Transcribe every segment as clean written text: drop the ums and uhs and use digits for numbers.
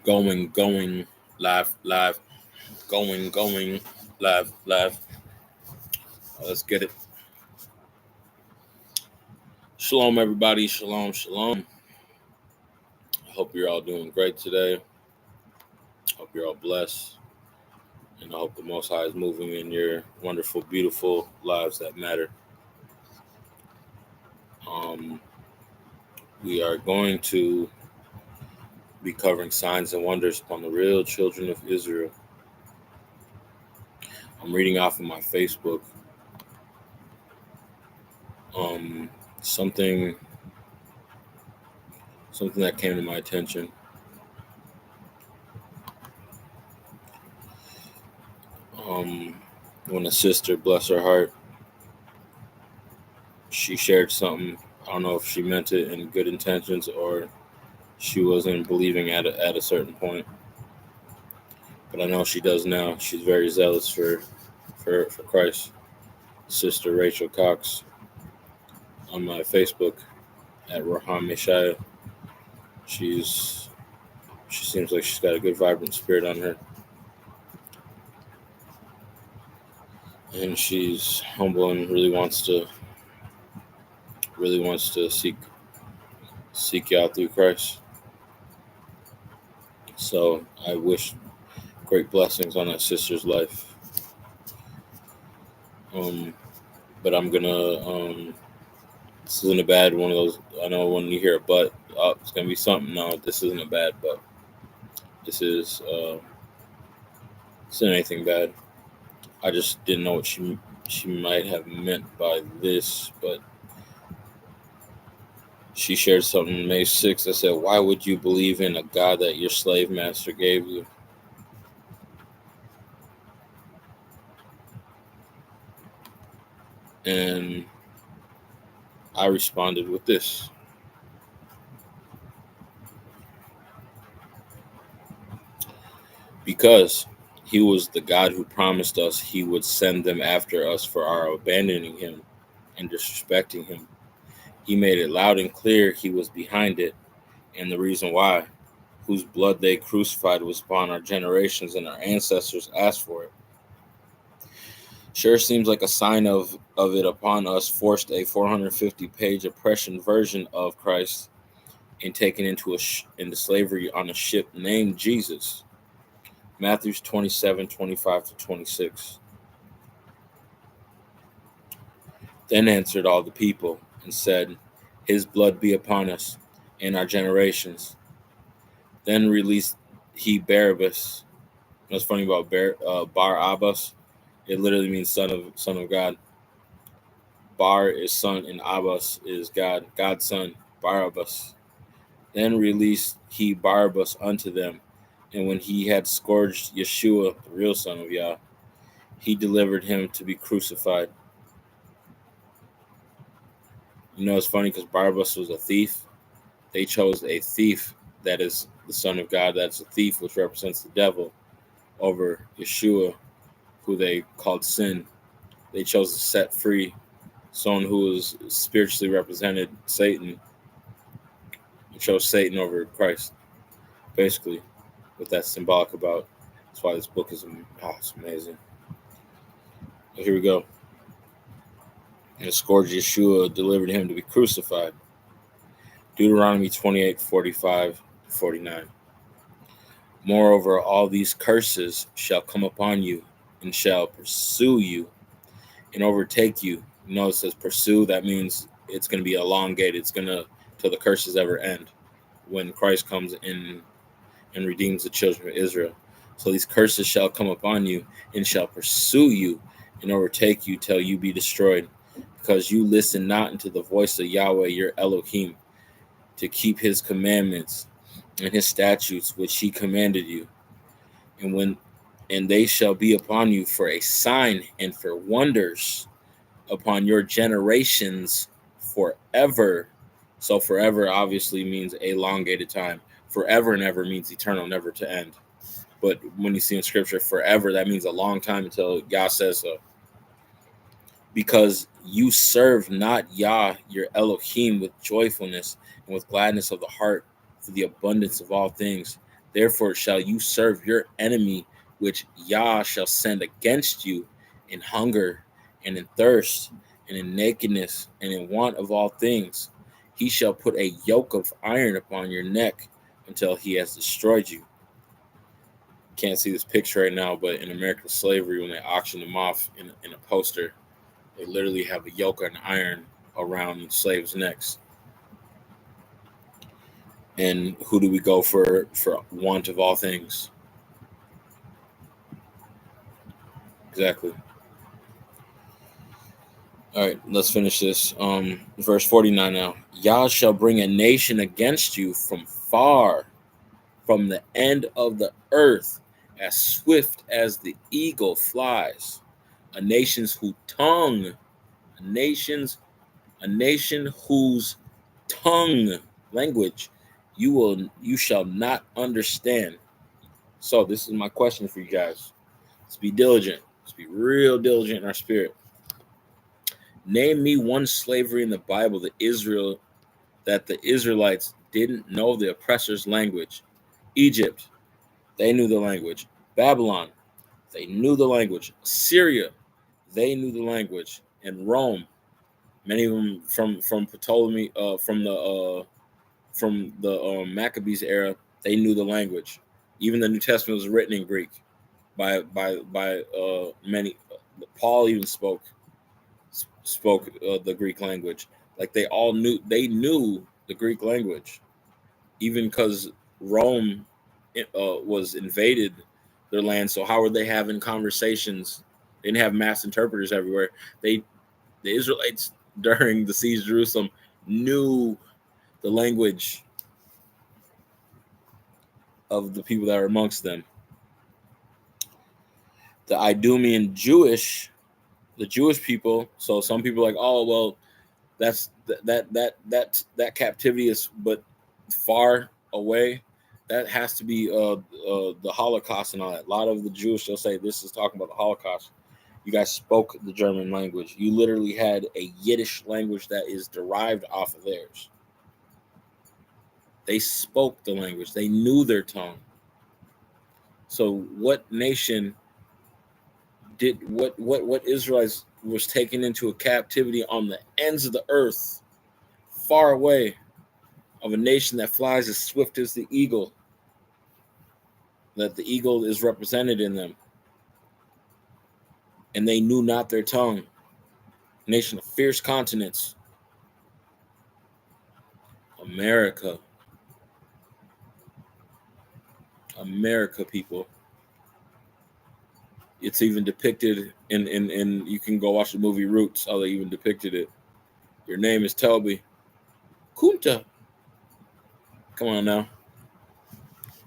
Going, live, going, live. Let's get it. Shalom, everybody. Shalom. I hope you're all doing great today. Hope you're all blessed. And I hope the Most High is moving in your wonderful, beautiful lives that matter. We are going to be covering signs and wonders upon the real children of Israel. I'm reading off of my Facebook. Something that came to my attention. When a sister, bless her heart, she shared something. I don't know if she meant it in good intentions or she wasn't believing at a certain point. But I know she does now. She's very zealous for Christ. Sister Rachel Cox on my Facebook at Roham Meshaya. She seems like she's got a good, vibrant spirit on her. And she's humble and really wants to seek you out through Christ. So I wish great blessings on that sister's life. But I'm gonna this isn't a bad one of those. I know when you hear a but, it's gonna be something. No, this isn't a bad but. This is isn't anything bad. I just didn't know what she might have meant by this, but she shared something May 6th that said, "Why would you believe in a God that your slave master gave you?" And I responded with this. Because he was the God who promised us he would send them after us for our abandoning him and disrespecting him. He made it loud and clear he was behind it, and the reason why, whose blood they crucified was upon our generations, and our ancestors asked for it. Sure seems like a sign of it upon us, forced a 450-page oppression version of Christ and taken into slavery on a ship named Jesus. Matthew 27:25-26. Then answered all the people and said, "His blood be upon us and our generations." Then released he Barabbas. What's funny about Bar Abbas? It literally means son of God. Bar is son and Abbas is God, God's son, Barabbas. Then released he Barabbas unto them, and when he had scourged Yeshua, the real son of Yah, he delivered him to be crucified. You know, it's funny because Barabbas was a thief. They chose a thief that is the son of God, that's a thief, which represents the devil, over Yeshua, who they called sin. They chose to set free someone who was spiritually represented, Satan. They chose Satan over Christ, basically, what that's symbolic about. That's why this book is it's amazing. But here we go. And scourged Yeshua, delivered him to be crucified. Deuteronomy 28:45-49. Moreover, all these curses shall come upon you and shall pursue you and overtake you. You know, it says pursue. That means it's going to be elongated. It's going to, till the curses ever end, when Christ comes in and redeems the children of Israel. So these curses shall come upon you and shall pursue you and overtake you till you be destroyed, because you listen not unto the voice of Yahweh your Elohim, to keep his commandments and his statutes which he commanded you. And they shall be upon you for a sign and for wonders upon your generations forever. So forever obviously means elongated time. Forever and ever means eternal, never to end. But when you see in scripture forever, that means a long time until Yah says so. Because you serve not Yah your Elohim with joyfulness and with gladness of the heart, for the abundance of all things, Therefore shall you serve your enemy, which Yah shall send against you in hunger and in thirst and in nakedness and in want of all things. He shall put a yoke of iron upon your neck until he has destroyed you. Can't see this picture right now, but in American slavery, when they auction them off in a poster, they literally have a yoke of iron around slaves' necks. And who do we go for want of all things? Exactly. All right, let's finish this. Verse 49 now. Yah shall bring a nation against you from far, from the end of the earth, as swift as the eagle flies. A nation's whose tongue, a nation whose tongue, language, you shall not understand. So this is my question for you guys. Let's be diligent. Let's be real diligent in our spirit. Name me one slavery in the Bible that the Israelites didn't know the oppressor's language. Egypt, they knew the language. Babylon, they knew the language. Syria, they knew the language. And Rome, many of them from Ptolemy, from the Maccabees era, they knew the language. Even the New Testament was written in Greek by many. Paul even spoke the Greek language. Like they knew the Greek language, even because Rome was invaded their land. So how were they having conversations? They didn't have mass interpreters everywhere. The Israelites during the siege of Jerusalem knew the language of the people that were amongst them. The Idumean the Jewish people. So some people are like, oh well, that's that captivity is but far away. That has to be the Holocaust and all that. A lot of the Jewish will say this is talking about the Holocaust. You guys spoke the German language. You literally had a Yiddish language that is derived off of theirs. They spoke the language. They knew their tongue. So what nation did what Israelites was taken into a captivity on the ends of the earth, far away, of a nation that flies as swift as the eagle, that the eagle is represented in them. And they knew not their tongue. A nation of fierce continents. America, people. It's even depicted in you can go watch the movie Roots, how they even depicted it. Your name is Toby. Kunta. Come on now.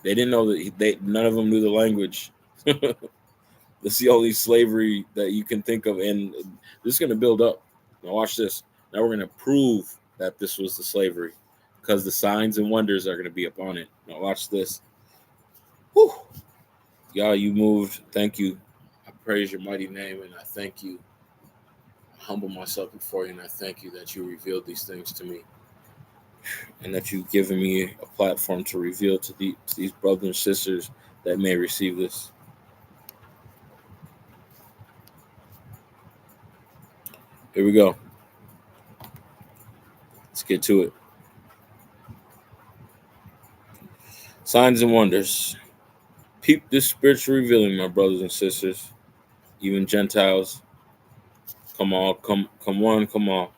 They didn't know that none of them knew the language. That's the only slavery that you can think of, and this is going to build up. Now watch this. Now we're going to prove that this was the slavery, because the signs and wonders are going to be upon it. Now watch this. Whew. Y'all, you moved. Thank you. I praise your mighty name, and I thank you. I humble myself before you, and I thank you that you revealed these things to me, and that you've given me a platform to reveal to these brothers and sisters that may receive this. Here we go. Let's get to it. Signs and wonders. Peep this spiritual revealing, my brothers and sisters, even Gentiles. Come on, come on,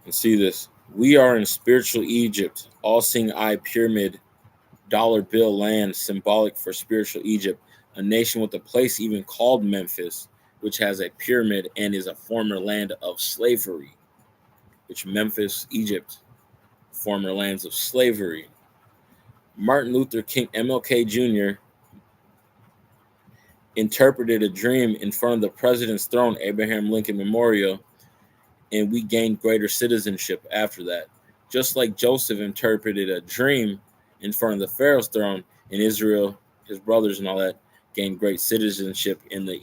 and see this. We are in spiritual Egypt, all-seeing eye pyramid, dollar bill land, symbolic for spiritual Egypt, a nation with a place even called Memphis, which has a pyramid and is a former land of slavery. Which Memphis, Egypt, former lands of slavery. Martin Luther King, MLK Jr., interpreted a dream in front of the president's throne, Abraham Lincoln Memorial, and we gained greater citizenship after that. Just like Joseph interpreted a dream in front of the Pharaoh's throne, in Israel, his brothers and all that gained great citizenship in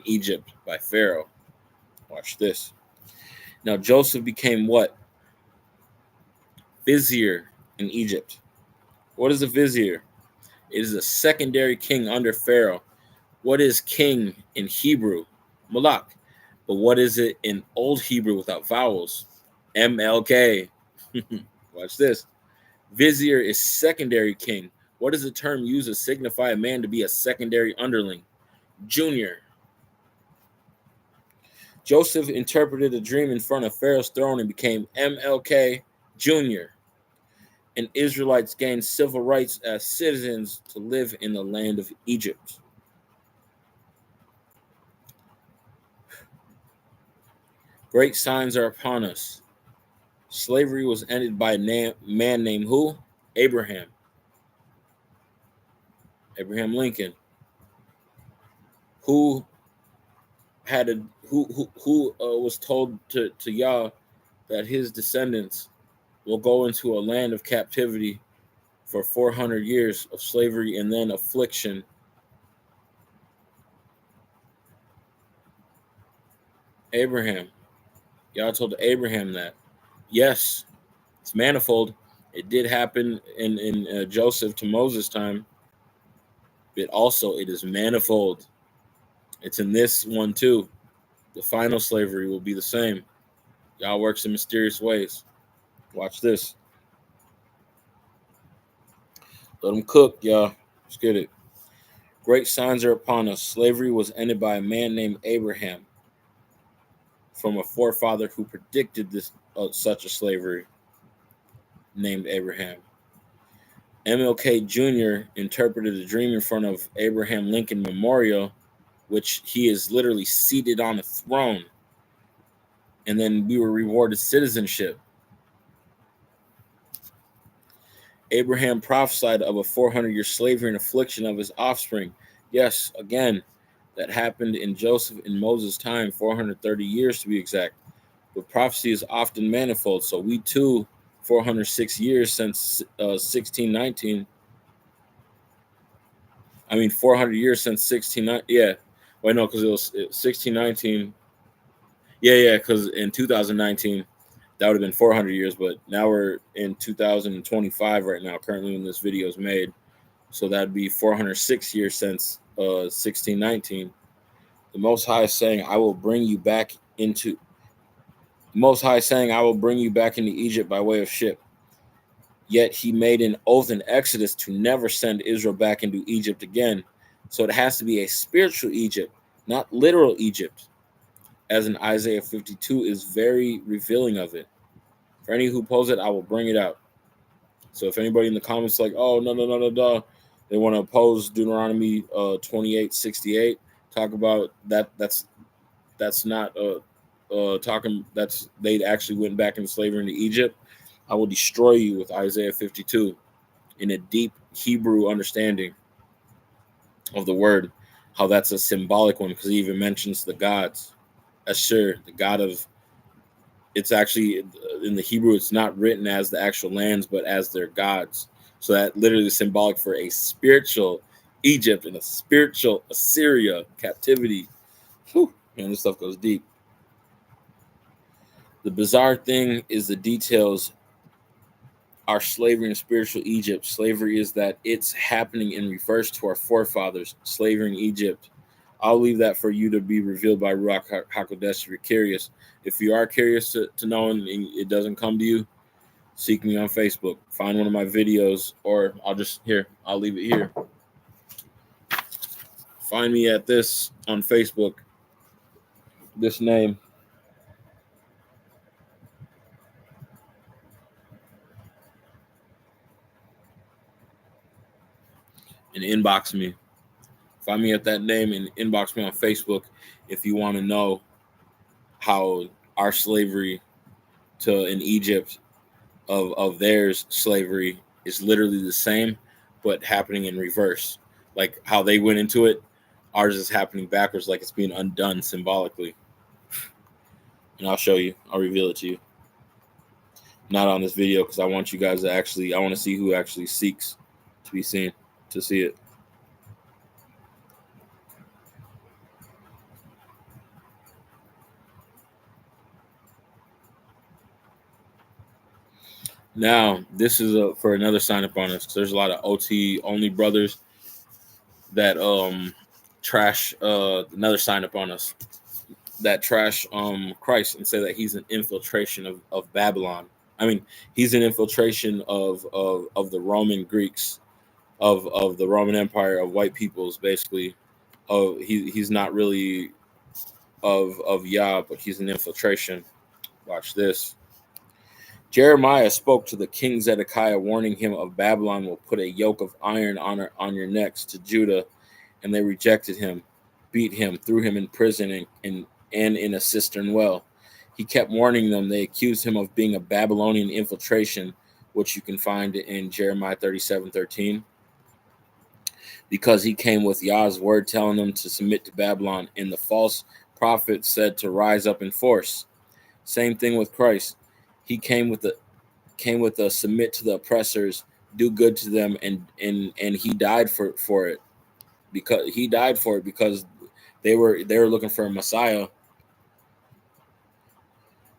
Egypt by Pharaoh. Watch this. Now Joseph became what? Vizier in Egypt. What is a vizier? It is a secondary king under Pharaoh. What is king in Hebrew? Malak. But what is it in Old Hebrew without vowels? MLK. Watch this. Vizier is secondary king. What is the term used to signify a man to be a secondary underling? Junior. Joseph interpreted a dream in front of Pharaoh's throne and became MLK Jr. And Israelites gained civil rights as citizens to live in the land of Egypt. Great signs are upon us. Slavery was ended by a man named who? Abraham. Abraham Lincoln. Who had a who was told to Yah that his descendants will go into a land of captivity for 400 years of slavery and then affliction. Abraham. Yah told Abraham that. Yes, it's manifold. It did happen in Joseph to Moses' time, but also it is manifold. It's in this one too. The final slavery will be the same. Yah works in mysterious ways. Watch this. Let them cook, y'all. Let's get it. Great signs are upon us. Slavery was ended by a man named Abraham, from a forefather who predicted this such a slavery, named Abraham. MLK Jr. interpreted a dream in front of Abraham Lincoln Memorial, which he is literally seated on a throne, and then we were rewarded citizenship. Abraham prophesied of a 400-year slavery and affliction of his offspring. Yes, again, that happened in Joseph and Moses' time, 430 years to be exact. But prophecy is often manifold. So we too, 406 years since 1619. 400 years since 1619. Yeah. Wait, no, because it was 1619. Yeah, because in 2019, that would have been 400 years. But now we're in 2025 right now, currently when this video is made. So that'd be 406 years since 1619. The Most High is saying, I will bring you back into Egypt by way of ship. Yet he made an oath in Exodus to never send Israel back into Egypt again. So it has to be a spiritual Egypt, not literal Egypt, as in Isaiah 52 is very revealing of it. For any who pose it, I will bring it out. So if anybody in the comments like, oh, no, they want to oppose Deuteronomy 28:68, talk about that. That's not talking. That's they actually went back into slavery into Egypt. I will destroy you with Isaiah 52 in a deep Hebrew understanding of the word, how that's a symbolic one, because he even mentions the gods. Ashur, the god of, it's actually in the Hebrew, it's not written as the actual lands, but as their gods. So that literally is symbolic for a spiritual Egypt and a spiritual Assyria captivity. Whew, man, this stuff goes deep. The bizarre thing is the details are slavery in spiritual Egypt. Slavery is that it's happening in reverse to our forefathers, slavery in Egypt. I'll leave that for you to be revealed by Ruach HaKodesh if you're curious. If you are curious to know and it doesn't come to you, seek me on Facebook. Find one of my videos, or I'll leave it here. Find me at this on Facebook, this name. And inbox me. Find me at that name and inbox me on Facebook if you want to know how our slavery to in Egypt of theirs slavery is literally the same, but happening in reverse. Like how they went into it, ours is happening backwards, like it's being undone symbolically. And I'll show you. I'll reveal it to you. Not on this video because I want you guys to I want to see who actually seeks to be seen, to see it. Now, this is for another sign upon us, because there's a lot of OT only brothers that trash another sign upon us, that trash Christ and say that he's an infiltration of Babylon. I mean, he's an infiltration of the Roman Greeks, of the Roman Empire, of white peoples, basically. He's not really of Yah, but he's an infiltration. Watch this. Jeremiah spoke to the king Zedekiah, warning him of Babylon will put a yoke of iron on your necks to Judah, and they rejected him, beat him, threw him in prison and in a cistern well. He kept warning them. They accused him of being a Babylonian infiltration, which you can find in Jeremiah 37:13, because he came with Yah's word telling them to submit to Babylon, and the false prophet said to rise up in force. Same thing with Christ. He came with the submit to the oppressors, do good to them, and he died for it, because they were looking for a Messiah,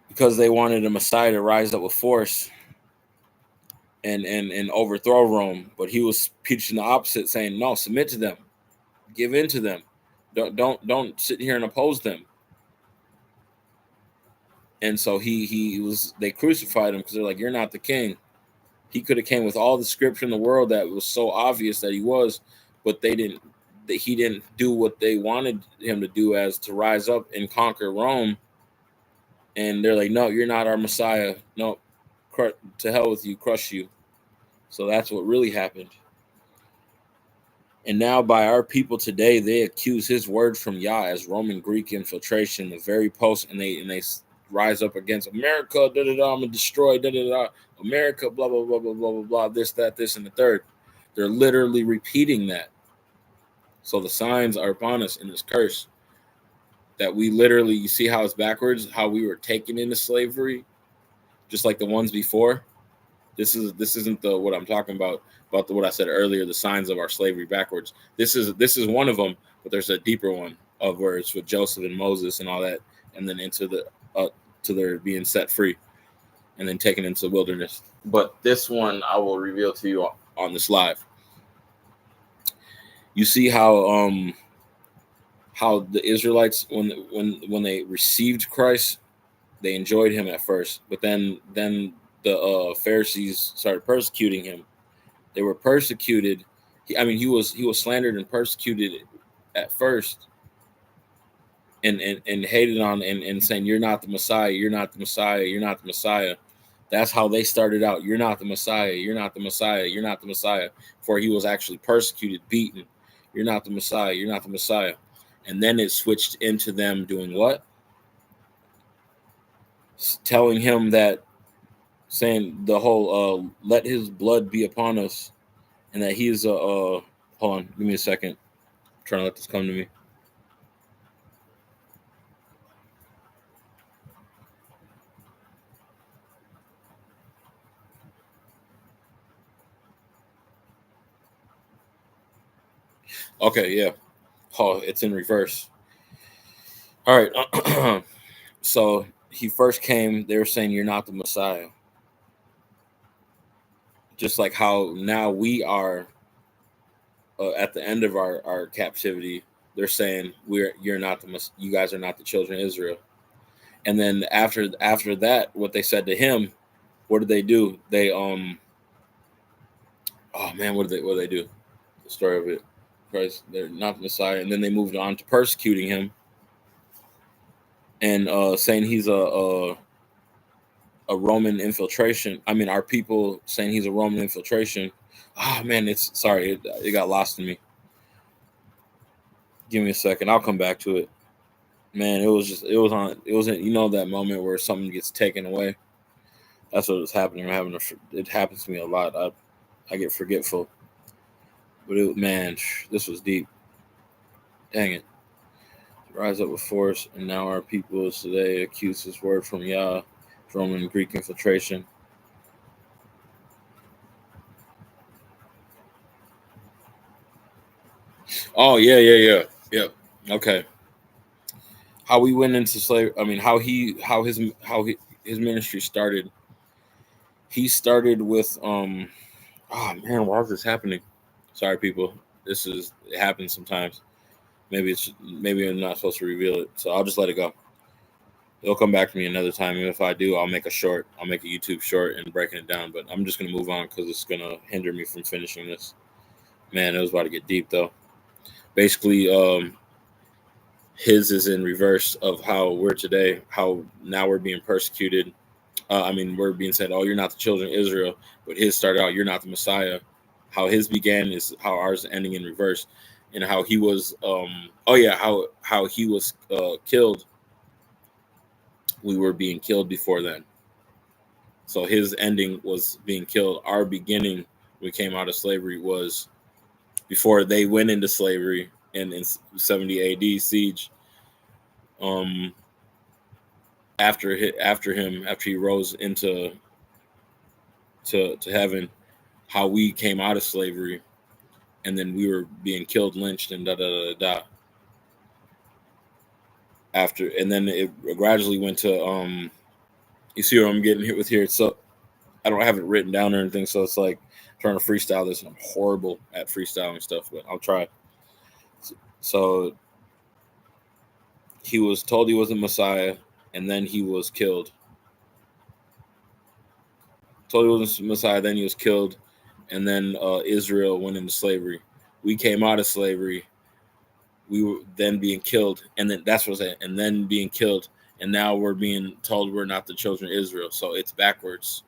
because they wanted a Messiah to rise up with force and overthrow Rome. But he was preaching the opposite, saying, no, submit to them, give in to them, don't sit here and oppose them. And so they crucified him, because they're like, you're not the king. He could have came with all the scripture in the world that was so obvious that he was, but he didn't do what they wanted him to do, as to rise up and conquer Rome. And they're like, no, you're not our Messiah. No, to hell with you, crush you. So that's what really happened. And now by our people today, they accuse his word from Yah as Roman Greek infiltration, the very post, and they rise up against America, I'm gonna destroy, America, blah blah blah blah blah blah blah, this, that, this, and the third. They're literally repeating that. So the signs are upon us in this curse, that we literally, you see how it's backwards, how we were taken into slavery, just like the ones before. This isn't the what I'm talking about what I said earlier, the signs of our slavery backwards. This is one of them, but there's a deeper one of where it's with Joseph and Moses and all that, and then into the to their being set free and then taken into the wilderness. But this one I will reveal to you on this live. You see how the Israelites, when they received Christ, they enjoyed him at first, but then the Pharisees started persecuting him. They were persecuted. He was slandered and persecuted at first, and hated on, and saying, you're not the Messiah, you're not the Messiah, you're not the Messiah. That's how they started out. You're not the Messiah, you're not the Messiah, you're not the Messiah. For he was actually persecuted, beaten. You're not the Messiah, you're not the Messiah. And then it switched into them doing what? Telling him that, saying the whole let his blood be upon us, and that he's hold on, give me a second. I'm trying to let this come to me. Okay, yeah. Oh, it's in reverse. All right. So he first came, they were saying, you're not the Messiah. Just like how now we are at the end of our captivity, they're saying you're not you guys are not the children of Israel. And then after that, what they said to him, what did they do? They oh man, what did they do? The story of it. Christ, they're not the Messiah, and then they moved on to persecuting him and saying he's a Roman infiltration. I mean, our people saying he's a Roman infiltration. Oh man, it got lost in me. Give me a second, I'll come back to it. Man, it was in that moment where something gets taken away. That's what was happening. It happens to me a lot. I get forgetful. But this was deep. Dang it. Rise up with force, and now our people today accuse his word from Yah, Roman and Greek infiltration. Oh yeah. Okay. How we went into slavery. I mean, how his ministry started. He started with oh man, why is this happening? Sorry, people. It happens sometimes. Maybe I'm not supposed to reveal it, so I'll just let it go. It'll come back to me another time, and if I do, I'll make a YouTube short and breaking it down. But I'm just gonna move on because it's gonna hinder me from finishing this. Man, it was about to get deep though. Basically, his is in reverse of how we're today. How now we're being persecuted. We're being said, "Oh, you're not the children of Israel," but his started out, "You're not the Messiah." How his began is how ours is ending in reverse, and how he was. How he was killed. We were being killed before then. So his ending was being killed. Our beginning, we came out of slavery, was before they went into slavery and in 70 AD siege. After he rose into to heaven, how we came out of slavery, and then we were being killed, lynched, and da da da da. After, and then it gradually went to you see what I'm getting hit with here. So I don't have it written down or anything, so it's like trying to freestyle this. I'm horrible at freestyling stuff, but I'll try. So he was told he wasn't Messiah, and then he was killed. Told he wasn't Messiah, then he was killed, and then Israel went into slavery. We came out of slavery. We were then being killed, and then that's what's it. And then being killed, and now we're being told we're not the children of Israel. So it's backwards.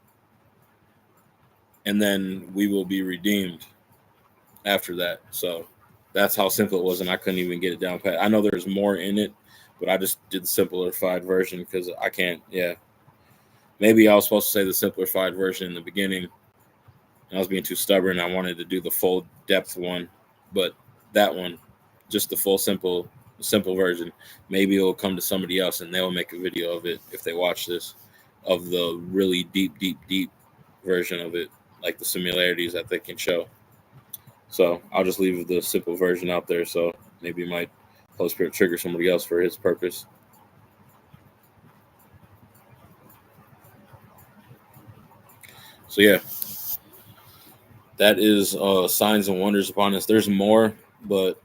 And then we will be redeemed after that. So that's how simple it was, and I couldn't even get it down pat. I know there's more in it, but I just did the simplified version because I can't. Yeah, maybe I was supposed to say the simplified version in the beginning. I was being too stubborn. I wanted to do the full depth one, but that one, just the full simple version. Maybe it'll come to somebody else and they'll make a video of it if they watch this, of the really deep version of it, like the similarities that they can show. So I'll just leave the simple version out there. So maybe it might Holy Spirit trigger somebody else for his purpose. So yeah, that is signs and wonders upon us. There's more, but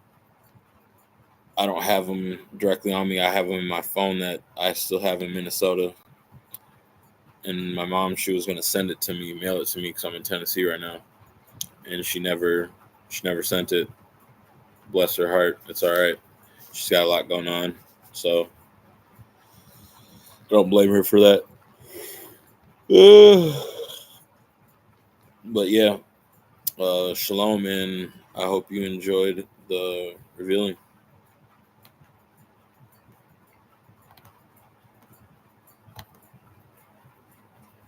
I don't have them directly on me. I have them in my phone that I still have in Minnesota. And my mom, she was going to send it to me, mail it to me because I'm in Tennessee right now. And she never sent it. Bless her heart. It's all right. She's got a lot going on. So don't blame her for that. But yeah, shalom, and I hope you enjoyed the revealing.